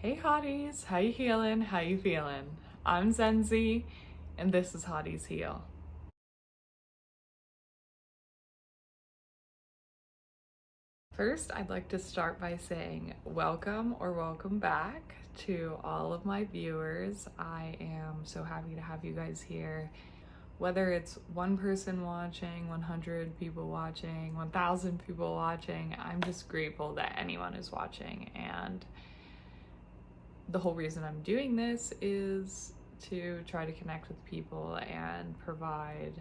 Hey Hotties, how you healing? How you feeling? I'm Zenzi, and this is Hotties Heal. First, I'd like to start by saying welcome or welcome back to all of my viewers. I am so happy to have you guys here. Whether it's one person watching, 100 people watching, 1,000 people watching, I'm just grateful that anyone is watching. And the whole reason I'm doing this is to try to connect with people and provide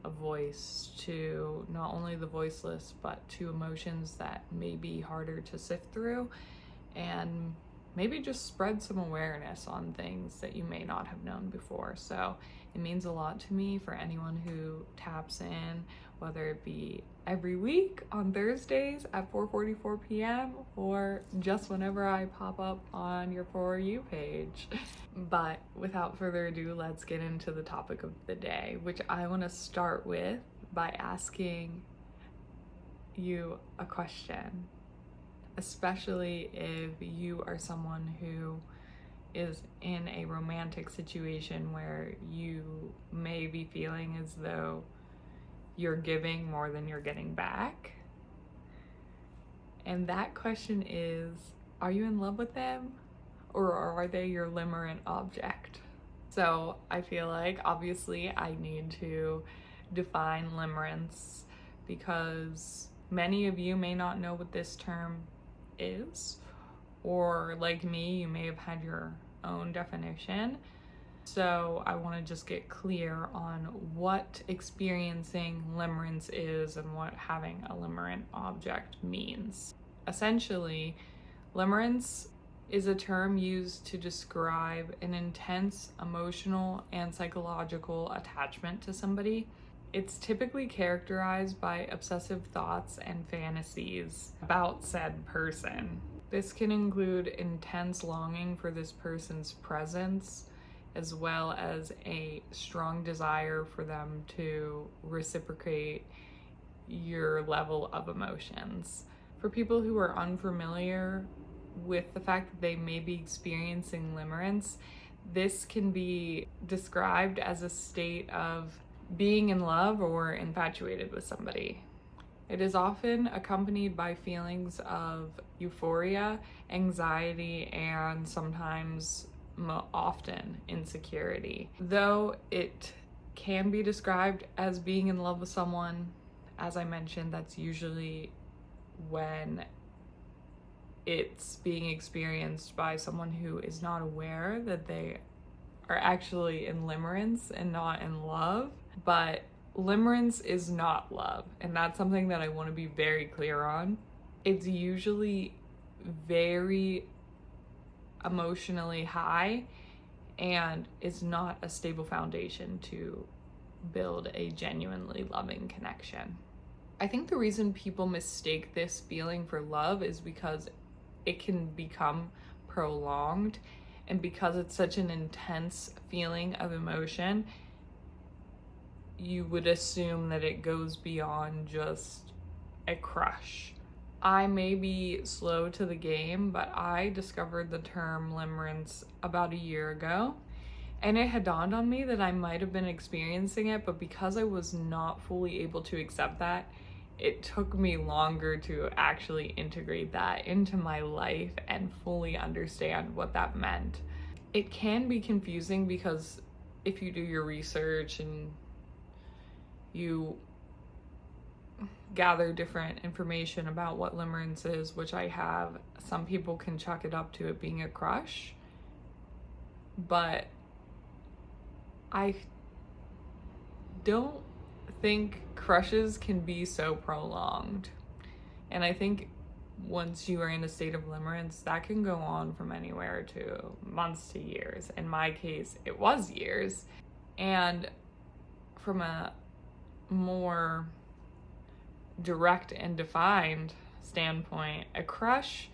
a voice to not only the voiceless, but to emotions that may be harder to sift through, and maybe just spread some awareness on things that you may not have known before. So it means a lot to me for anyone who taps in, whether it be every week on Thursdays at 4:44 p.m. or just whenever I pop up on your For You page. But without further ado, let's get into the topic of the day, which I want to start with by asking you a question, especially if you are someone who is in a romantic situation where you may be feeling as though you're giving more than you're getting back. And that question is, are you in love with them, or are they your limerent object? So I feel like obviously I need to define limerence, because many of you may not know what this term is, or like me, you may have had your own definition. So I want to just get clear on what experiencing limerence is and what having a limerent object means. Essentially, limerence is a term used to describe an intense emotional and psychological attachment to somebody. It's typically characterized by obsessive thoughts and fantasies about said person. This can include intense longing for this person's presence, as well as a strong desire for them to reciprocate your level of emotions. For people who are unfamiliar with the fact that they may be experiencing limerence, this can be described as a state of being in love or infatuated with somebody. It is often accompanied by feelings of euphoria, anxiety, and sometimes often insecurity. Though it can be described as being in love with someone, as I mentioned, that's usually when it's being experienced by someone who is not aware that they are actually in limerence and not in love. But limerence is not love, and that's something that I want to be very clear on. It's usually very emotionally high and is not a stable foundation to build a genuinely loving connection. I think the reason people mistake this feeling for love is because it can become prolonged, and because it's such an intense feeling of emotion, you would assume that it goes beyond just a crush. I may be slow to the game, but I discovered the term limerence about a year ago, and it had dawned on me that I might have been experiencing it, but because I was not fully able to accept that, it took me longer to actually integrate that into my life and fully understand what that meant. It can be confusing because if you do your research and you gather different information about what limerence is, which I have, some people can chalk it up to it being a crush, but I don't think crushes can be so prolonged. And I think once you are in a state of limerence, that can go on from anywhere to months to years. In my case, it was years. And from a more direct and defined standpoint, a crush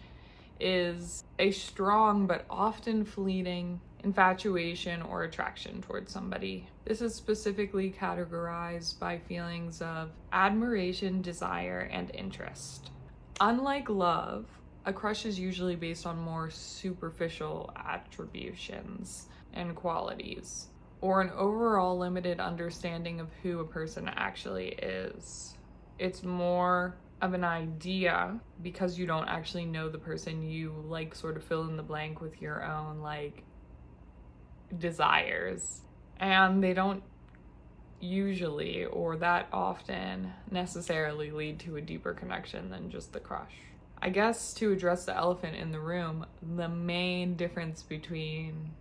is a strong but often fleeting infatuation or attraction towards somebody. This is specifically categorized by feelings of admiration, desire, and interest. Unlike love, A crush is usually based on more superficial attributions and qualities, or an overall limited understanding of who a person actually is. It's more of an idea because you don't actually know the person. You like sort of fill in the blank with your own like desires, and they don't usually or that often necessarily lead to a deeper connection than just the crush. I guess to address the elephant in the room, the main difference between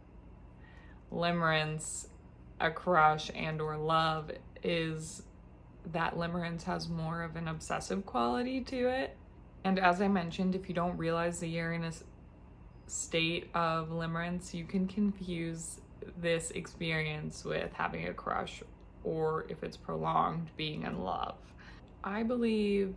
limerence, a crush, and or love is that limerence has more of an obsessive quality to it. And as I mentioned, if you don't realize that you're in a state of limerence, you can confuse this experience with having a crush, or if it's prolonged, being in love. I believe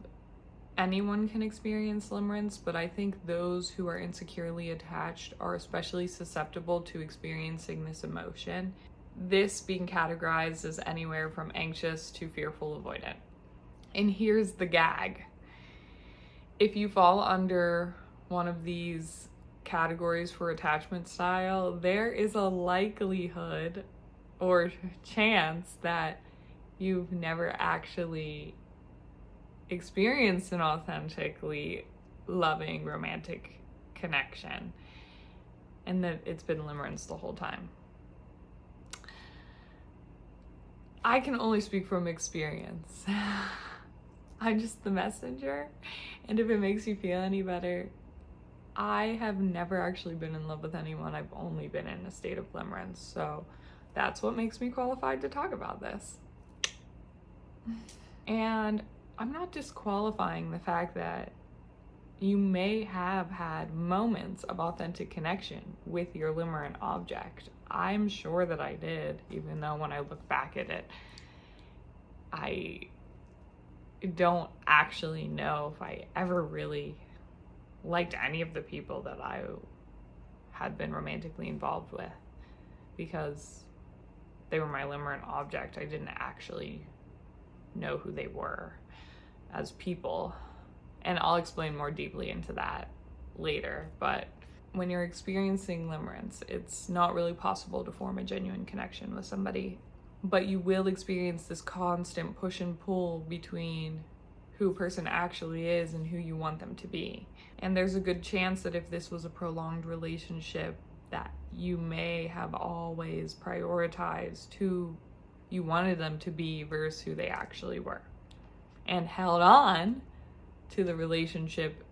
anyone can experience limerence, but I think those who are insecurely attached are especially susceptible to experiencing this emotion. This being categorized as anywhere from anxious to fearful avoidant. And here's the gag. If you fall under one of these categories for attachment style, there is a likelihood or chance that you've never actually experienced an authentically loving romantic connection, and that it's been limerence the whole time. I can only speak from experience. I'm just the messenger, and if it makes you feel any better, I have never actually been in love with anyone. I've only been in a state of limerence, so that's what makes me qualified to talk about this. And I'm not disqualifying the fact that you may have had moments of authentic connection with your limerent object. I'm sure that I did, even though when I look back at it, I don't actually know if I ever really liked any of the people that I had been romantically involved with, because they were my limerent object. I didn't actually know who they were as people, and I'll explain more deeply into that later. But when you're experiencing limerence, it's not really possible to form a genuine connection with somebody, but you will experience this constant push and pull between who a person actually is and who you want them to be. And there's a good chance that if this was a prolonged relationship, that you may have always prioritized who you wanted them to be versus who they actually were, and held on to the relationship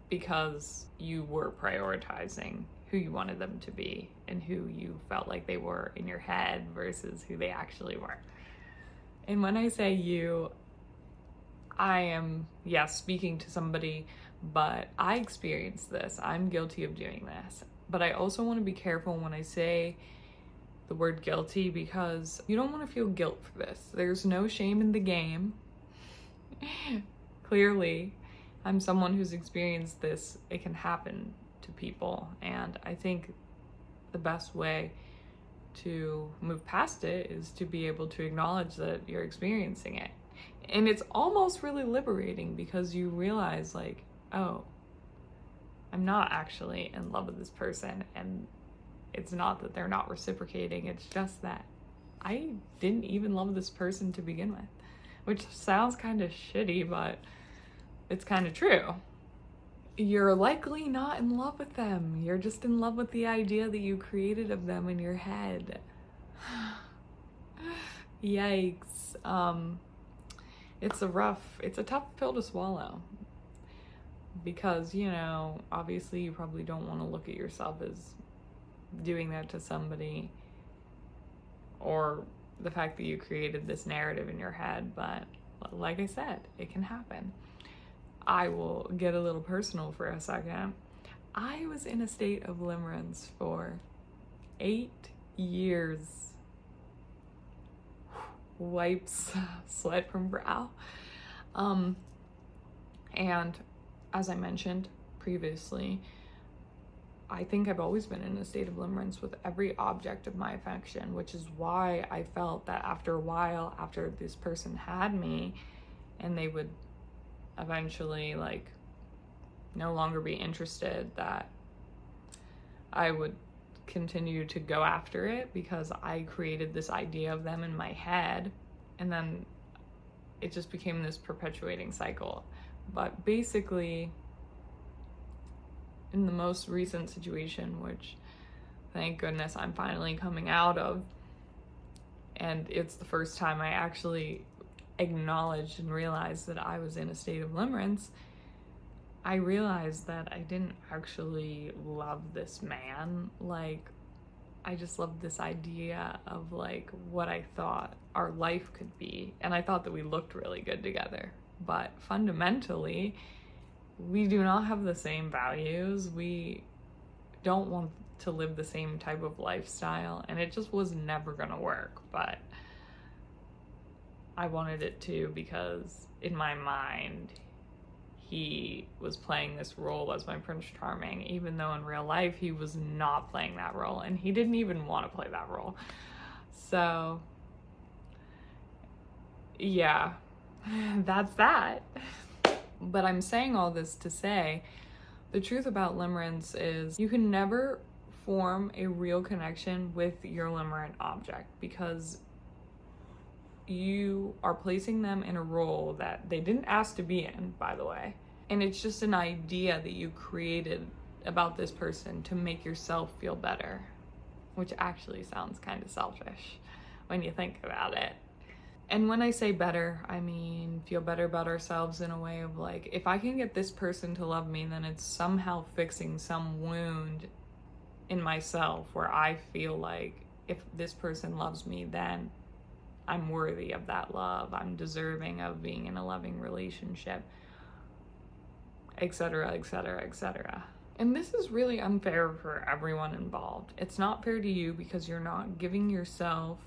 because you were prioritizing who you wanted them to be and who you felt like they were in your head versus who they actually were. And when I say you, I am, yes, speaking to somebody, but I experienced this. I'm guilty of doing this. But I also want to be careful when I say the word guilty, because you don't want to feel guilt for this. There's no shame in the game. Clearly, I'm someone who's experienced this. It can happen to people, and I think the best way to move past it is to be able to acknowledge that you're experiencing it. And it's almost really liberating, because you realize like, oh, I'm not actually in love with this person, and it's not that they're not reciprocating, it's just that I didn't even love this person to begin with, which sounds kind of shitty, but it's kind of true. You're likely not in love with them. You're just in love with the idea that you created of them in your head. Yikes. It's a tough pill to swallow, because, you know, obviously you probably don't want to look at yourself as doing that to somebody, or the fact that you created this narrative in your head. But like I said, it can happen. I will get a little personal for a second. I was in a state of limerence for 8 years. Wipes sweat from brow. And as I mentioned previously, I think I've always been in a state of limerence with every object of my affection, which is why I felt that after a while, after this person had me, and they would eventually like no longer be interested, that I would continue to go after it because I created this idea of them in my head, and then it just became this perpetuating cycle. But basically, in the most recent situation, which thank goodness I'm finally coming out of, and it's the first time I actually acknowledged and realized that I was in a state of limerence, I realized that I didn't actually love this man. Like, I just loved this idea of like what I thought our life could be. And I thought that we looked really good together. But fundamentally, we do not have the same values. We don't want to live the same type of lifestyle. And it just was never gonna work. But I wanted it to, because in my mind, he was playing this role as my Prince Charming, even though in real life he was not playing that role, and he didn't even want to play that role. So yeah, that's that. But I'm saying all this to say, the truth about limerence is you can never form a real connection with your limerent object, because you are placing them in a role that they didn't ask to be in, by the way. And it's just an idea that you created about this person to make yourself feel better, which actually sounds kind of selfish when you think about it. And when I say better, I mean feel better about ourselves in a way of like, if I can get this person to love me, then it's somehow fixing some wound in myself where I feel like if this person loves me, then I'm worthy of that love. I'm deserving of being in a loving relationship, etc., etc., etc. And this is really unfair for everyone involved. It's not fair to you because you're not giving yourself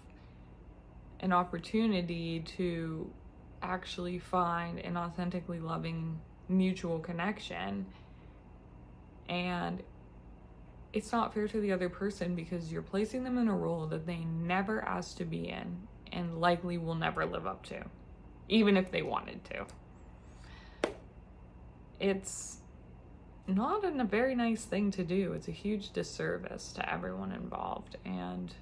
an opportunity to actually find an authentically loving mutual connection. And it's not fair to the other person because you're placing them in a role that they never asked to be in and likely will never live up to, even if they wanted to. It's not a very nice thing to do. It's a huge disservice to everyone involved, and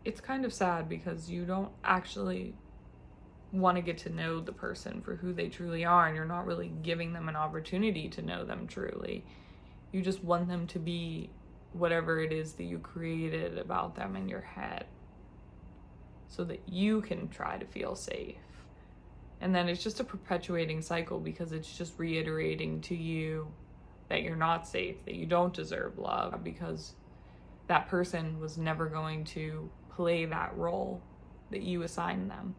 it's kind of sad because you don't actually want to get to know the person for who they truly are, and you're not really giving them an opportunity to know them truly. You just want them to be whatever it is that you created about them in your head, so that you can try to feel safe. And then it's just a perpetuating cycle because it's just reiterating to you that you're not safe, that you don't deserve love, because that person was never going to play that role that you assigned them.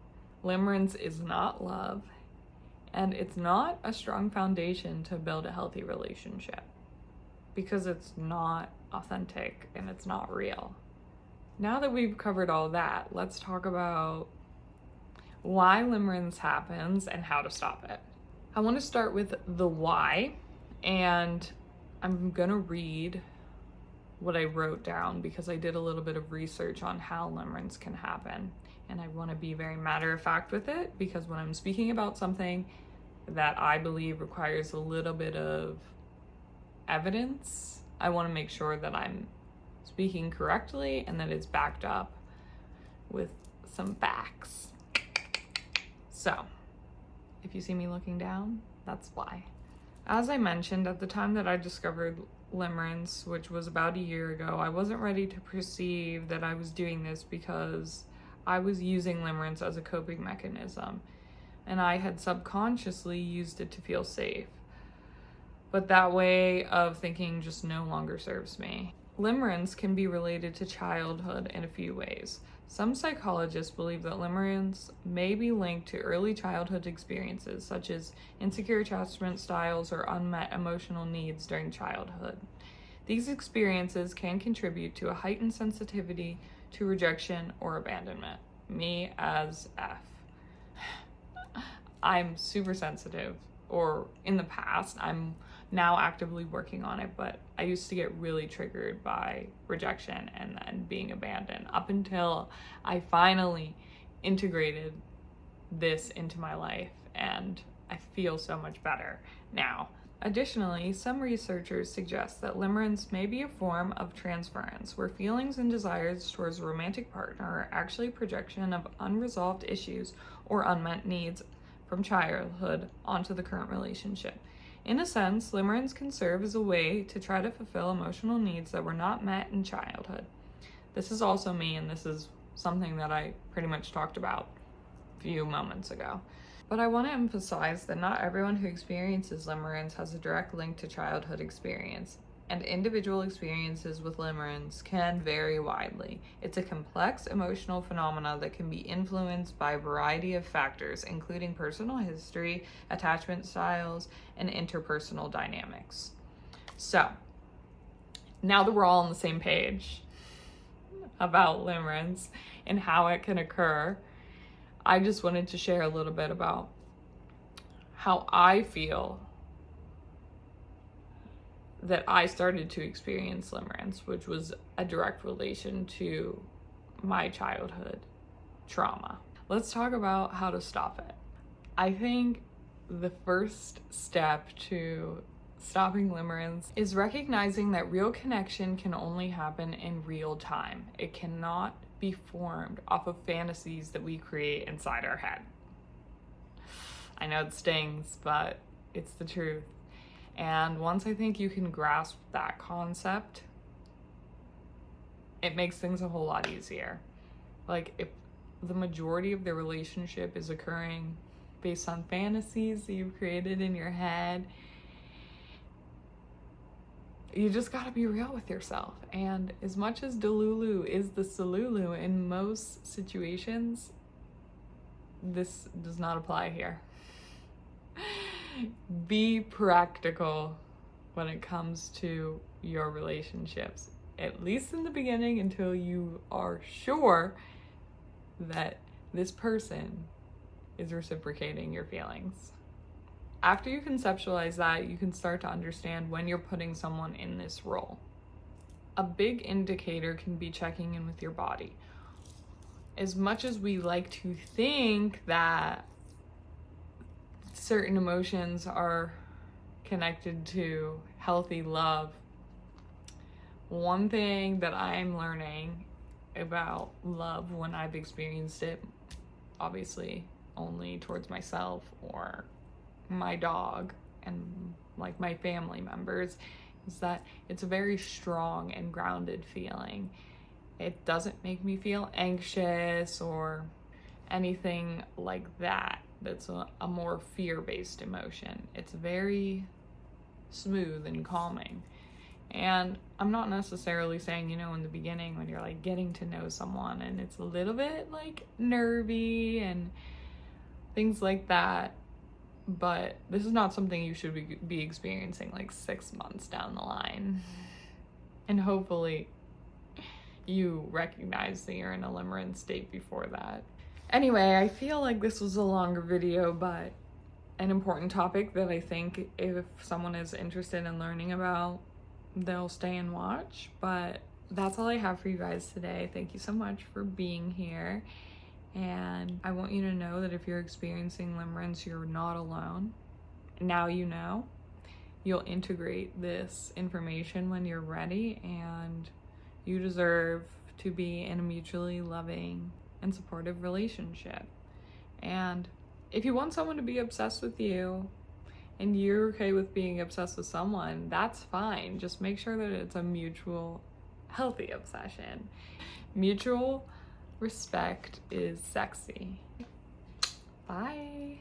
Limerence is not love, and it's not a strong foundation to build a healthy relationship because it's not authentic and it's not real. Now that we've covered all that, let's talk about why limerence happens and how to stop it. I want to start with the why, and I'm gonna read what I wrote down because I did a little bit of research on how limerence can happen, and I want to be very matter of fact with it because when I'm speaking about something that I believe requires a little bit of evidence, I want to make sure that I'm speaking correctly and that it's backed up with some facts. So, if you see me looking down, that's why. As I mentioned, at the time that I discovered limerence, which was about a year ago, I wasn't ready to perceive that I was doing this because I was using limerence as a coping mechanism, and I had subconsciously used it to feel safe. But that way of thinking just no longer serves me. Limerence can be related to childhood in a few ways. Some psychologists believe that limerence may be linked to early childhood experiences, such as insecure attachment styles or unmet emotional needs during childhood. These experiences can contribute to a heightened sensitivity to rejection or abandonment. Me as F. I'm super sensitive, or in the past, I'm now actively working on it, but I used to get really triggered by rejection and then being abandoned up until I finally integrated this into my life and I feel so much better now. Additionally, some researchers suggest that limerence may be a form of transference, where feelings and desires towards a romantic partner are actually a projection of unresolved issues or unmet needs from childhood onto the current relationship. In a sense, limerence can serve as a way to try to fulfill emotional needs that were not met in childhood. This is also me, and this is something that I pretty much talked about a few moments ago. But I want to emphasize that not everyone who experiences limerence has a direct link to childhood experience, and individual experiences with limerence can vary widely. It's a complex emotional phenomena that can be influenced by a variety of factors, including personal history, attachment styles, and interpersonal dynamics. So, now that we're all on the same page about limerence and how it can occur, I just wanted to share a little bit about how I feel that I started to experience limerence, which was a direct relation to my childhood trauma. Let's talk about how to stop it. I think the first step to stopping limerence is recognizing that real connection can only happen in real time. It cannot be formed off of fantasies that we create inside our head. I know it stings, but it's the truth. And once I think you can grasp that concept, it makes things a whole lot easier. Like, if the majority of the relationship is occurring based on fantasies that you've created in your head, you just gotta be real with yourself. And as much as Delulu is the Salulu in most situations, this does not apply here. Be practical when it comes to your relationships, at least in the beginning, until you are sure that this person is reciprocating your feelings. After you conceptualize that, you can start to understand when you're putting someone in this role. A big indicator can be checking in with your body. As much as we like to think that certain emotions are connected to healthy love, one thing that I'm learning about love when I've experienced it, obviously only towards myself or my dog and like my family members, is that it's a very strong and grounded feeling. It doesn't make me feel anxious or anything like that. That's a more fear-based emotion. It's very smooth and calming. And I'm not necessarily saying, in the beginning when you're like getting to know someone and it's a little bit like nervy and things like that, but this is not something you should be experiencing like 6 months down the line. And hopefully you recognize that you're in a limerence state before that. Anyway, I feel like this was a longer video, but an important topic that I think if someone is interested in learning about, they'll stay and watch. But that's all I have for you guys today. Thank you so much for being here. And I want you to know that if you're experiencing limerence, you're not alone. Now you know. You'll integrate this information when you're ready, and you deserve to be in a mutually loving and supportive relationship. And if you want someone to be obsessed with you and you're okay with being obsessed with someone, that's fine. Just make sure that it's a mutual, healthy obsession. Mutual respect is sexy. Bye.